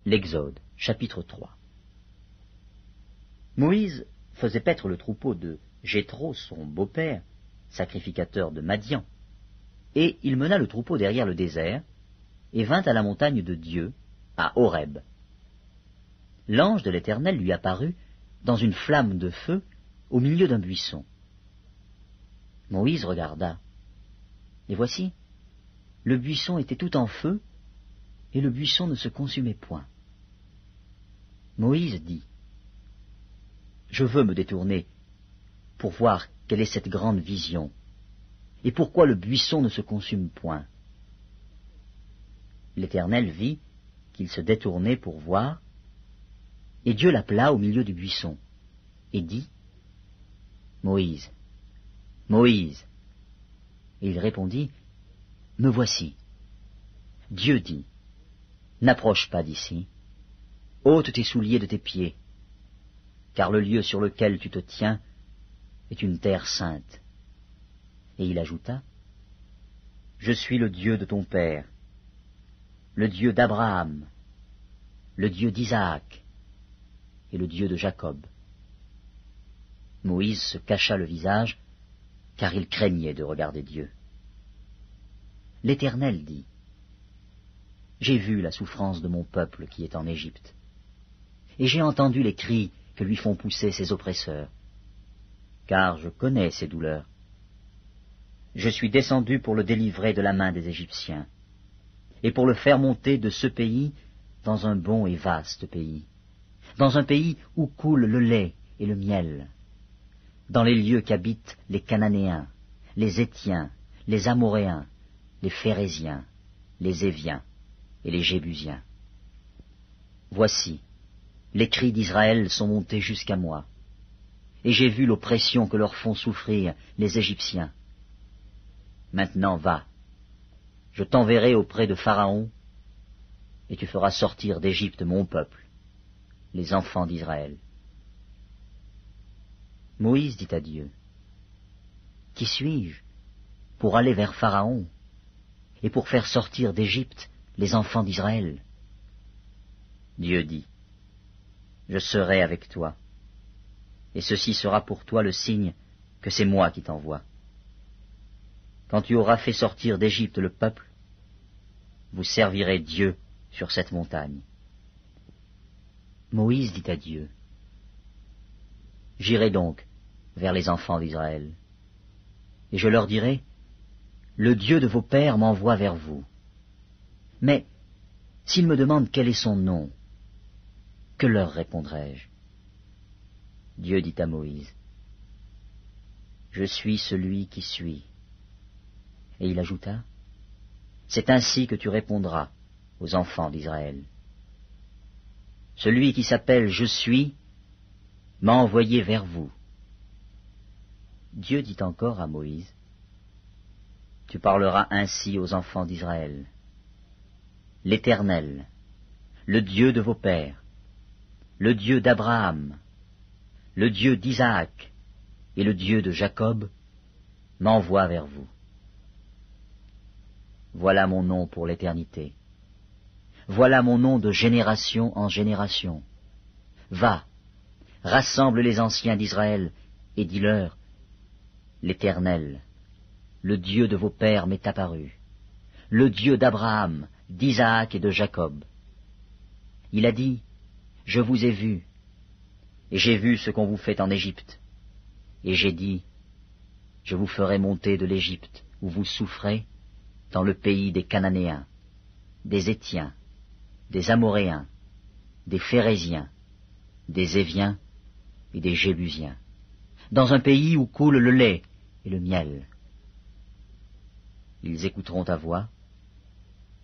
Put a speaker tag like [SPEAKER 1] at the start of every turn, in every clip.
[SPEAKER 1] L'Exode, chapitre 3. Moïse faisait paître le troupeau de Jéthro, son beau-père, sacrificateur de Madian, et il mena le troupeau derrière le désert, et vint à la montagne de Dieu, à Horeb. L'ange de l'Éternel lui apparut dans une flamme de feu au milieu d'un buisson. Moïse regarda, et voici, le buisson était tout en feu, et le buisson ne se consumait point. Moïse dit, « Je veux me détourner pour voir quelle est cette grande vision, et pourquoi le buisson ne se consume point. » L'Éternel vit qu'il se détournait pour voir, et Dieu l'appela au milieu du buisson, et dit, « Moïse, Moïse. » Et il répondit, « Me voici. » Dieu dit, « N'approche pas d'ici, ôte tes souliers de tes pieds, car le lieu sur lequel tu te tiens est une terre sainte. » Et il ajouta, « Je suis le Dieu de ton père, le Dieu d'Abraham, le Dieu d'Isaac et le Dieu de Jacob. » Moïse se cacha le visage, car il craignait de regarder Dieu. L'Éternel dit, « J'ai vu la souffrance de mon peuple qui est en Égypte, et j'ai entendu les cris que lui font pousser ses oppresseurs, car je connais ses douleurs. Je suis descendu pour le délivrer de la main des Égyptiens, et pour le faire monter de ce pays dans un bon et vaste pays, dans un pays où coule le lait et le miel, dans les lieux qu'habitent les Cananéens, les Héthiens, les Amoréens, les Phéréziens, les Éviens et les Jébusiens. Voici, les cris d'Israël sont montés jusqu'à moi, et j'ai vu l'oppression que leur font souffrir les Égyptiens. Maintenant va, je t'enverrai auprès de Pharaon, et tu feras sortir d'Égypte mon peuple, les enfants d'Israël. » Moïse dit à Dieu, « Qui suis-je pour aller vers Pharaon et pour faire sortir d'Égypte les enfants d'Israël ?» Dieu dit, « Je serai avec toi, et ceci sera pour toi le signe que c'est moi qui t'envoie. Quand tu auras fait sortir d'Égypte le peuple, vous servirez Dieu sur cette montagne. » Moïse dit à Dieu, « J'irai donc vers les enfants d'Israël, et je leur dirai, le Dieu de vos pères m'envoie vers vous. Mais s'ils me demandent quel est son nom, que leur répondrai-je? » Dieu dit à Moïse, « Je suis celui qui suis. » Et il ajouta, « C'est ainsi que tu répondras aux enfants d'Israël. Celui qui s'appelle Je suis m'a envoyé vers vous. » Dieu dit encore à Moïse, « Tu parleras ainsi aux enfants d'Israël. L'Éternel, le Dieu de vos pères, le Dieu d'Abraham, le Dieu d'Isaac et le Dieu de Jacob, m'envoie vers vous. Voilà mon nom pour l'éternité. Voilà mon nom de génération en génération. Va, rassemble les anciens d'Israël et dis-leur, l'Éternel, le Dieu de vos pères m'est apparu, le Dieu d'Abraham, d'Isaac et de Jacob. Il a dit, je vous ai vus, et j'ai vu ce qu'on vous fait en Égypte. Et j'ai dit, je vous ferai monter de l'Égypte, où vous souffrez, dans le pays des Cananéens, des Héthiens, des Amoréens, des Phéréziens, des Éviens et des Jébusiens, dans un pays où coule le lait et le miel. Ils écouteront ta voix,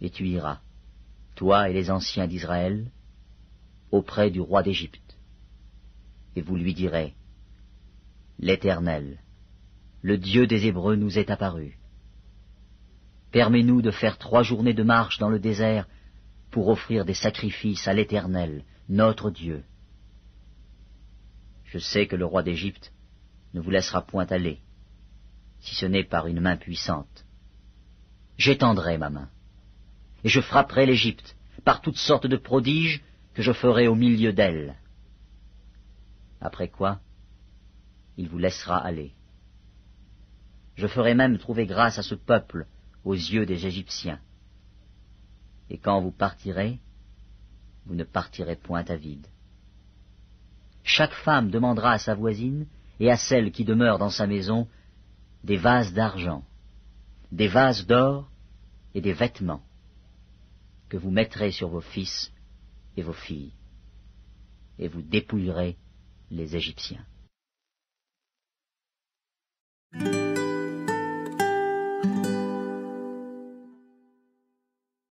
[SPEAKER 1] et tu iras, toi et les anciens d'Israël, auprès du roi d'Égypte, et vous lui direz, l'Éternel, le Dieu des Hébreux nous est apparu. Permets-nous de faire 3 journées de marche dans le désert pour offrir des sacrifices à l'Éternel, notre Dieu. Je sais que le roi d'Égypte ne vous laissera point aller, si ce n'est par une main puissante. J'étendrai ma main, et je frapperai l'Égypte par toutes sortes de prodiges que je ferai au milieu d'elle. Après quoi, il vous laissera aller. Je ferai même trouver grâce à ce peuple aux yeux des Égyptiens. Et quand vous partirez, vous ne partirez point à vide. Chaque femme demandera à sa voisine et à celle qui demeure dans sa maison des vases d'argent, des vases d'or et des vêtements que vous mettrez sur vos fils et vos filles, et vous dépouillerez les Égyptiens.